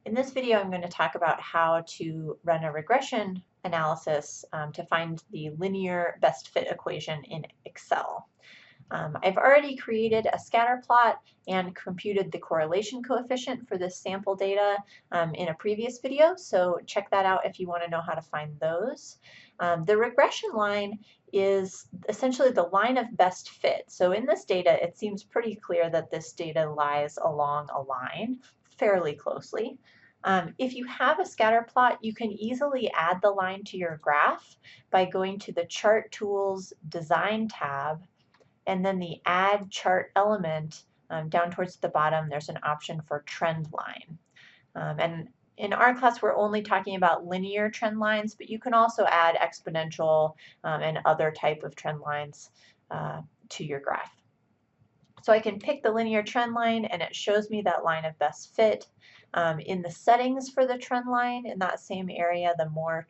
In this video, I'm going to talk about how to run a regression analysis to find the linear best fit equation in Excel. I've already created a scatter plot and computed the correlation coefficient for this sample data in a previous video, so check that out if you want to know how to find those. The regression line is essentially the line of best fit. So in this data, it seems pretty clear that this data lies along a line fairly closely. If you have a scatter plot, you can easily add the line to your graph by going to the Chart Tools Design tab, and then the Add Chart Element down towards the bottom, there's an option for trend line. And in our class, we're only talking about linear trend lines, but you can also add exponential and other type of trend lines to your graph. So I can pick the linear trend line and it shows me that line of best fit. In the settings for the trend line, in that same area, the more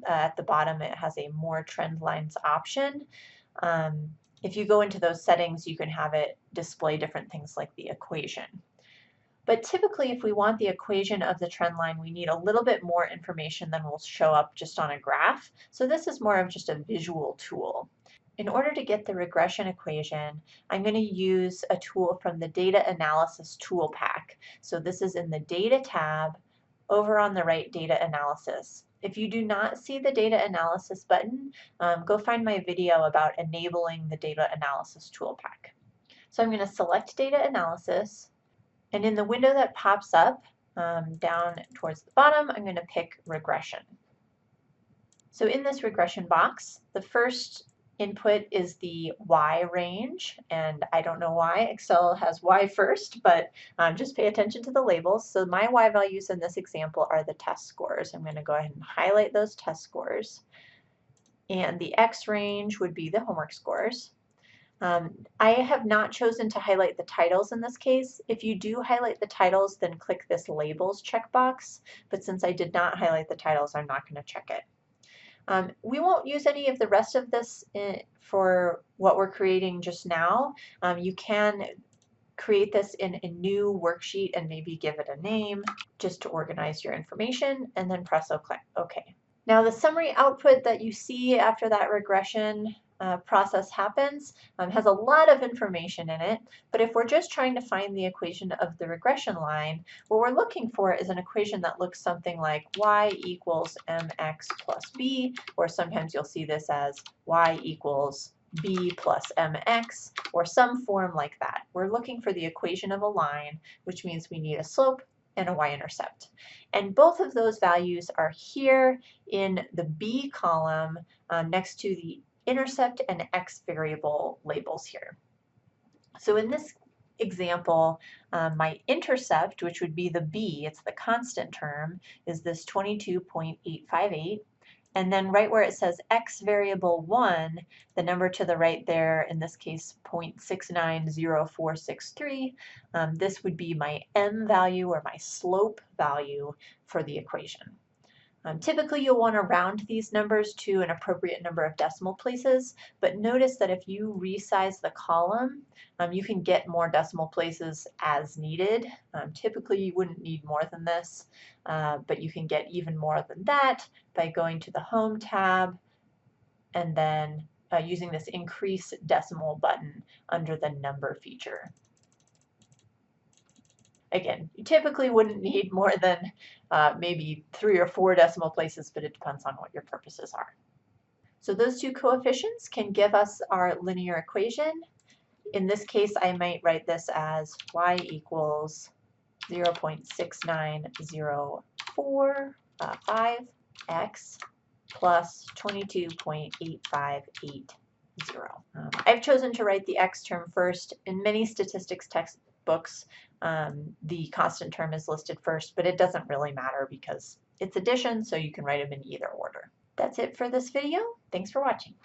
at the bottom, it has a more trend lines option. If you go into those settings, you can have it display different things like the equation. But typically, if we want the equation of the trend line, we need a little bit more information than will show up just on a graph. So this is more of just a visual tool. In order to get the regression equation, I'm going to use a tool from the Data Analysis Toolpak. So this is in the Data tab, over on the right, Data Analysis. If you do not see the Data Analysis button, go find my video about enabling the Data Analysis Toolpak. So I'm going to select Data Analysis, and in the window that pops up down towards the bottom, I'm going to pick Regression. So in this regression box, the first input is the Y range, and I don't know why Excel has Y first, but just pay attention to the labels. So my Y values in this example are the test scores. I'm going to go ahead and highlight those test scores. And the X range would be the homework scores. I have not chosen to highlight the titles in this case. If you do highlight the titles, then click this labels checkbox. But since I did not highlight the titles, I'm not going to check it. We won't use any of the rest of this for what we're creating just now. You can create this in a new worksheet and maybe give it a name just to organize your information, and then press OK. Now the summary output that you see after that regression process happens has a lot of information in it, but if we're just trying to find the equation of the regression line, what we're looking for is an equation that looks something like y equals mx plus b, or sometimes you'll see this as y equals b plus mx, or some form like that. We're looking for the equation of a line, which means we need a slope and a y-intercept. And both of those values are here in the B column next to the intercept and x variable labels here. So in this example, my intercept, which would be the B, it's the constant term, is this 22.858. And then right where it says x variable 1, the number to the right there, in this case 0.690463, this would be my m value or my slope value for the equation. Typically, you'll want to round these numbers to an appropriate number of decimal places, but notice that if you resize the column, you can get more decimal places as needed. Typically, you wouldn't need more than this, but you can get even more than that by going to the Home tab and then using this Increase Decimal button under the Number feature. Again, you typically wouldn't need more than maybe 3 or 4 decimal places, but it depends on what your purposes are. So those two coefficients can give us our linear equation. In this case, I might write this as y equals 0.690455x plus 22.858. I've chosen to write the x term first. In many statistics textbooks, the constant term is listed first, but it doesn't really matter because it's addition, so you can write them in either order. That's it for this video. Thanks for watching.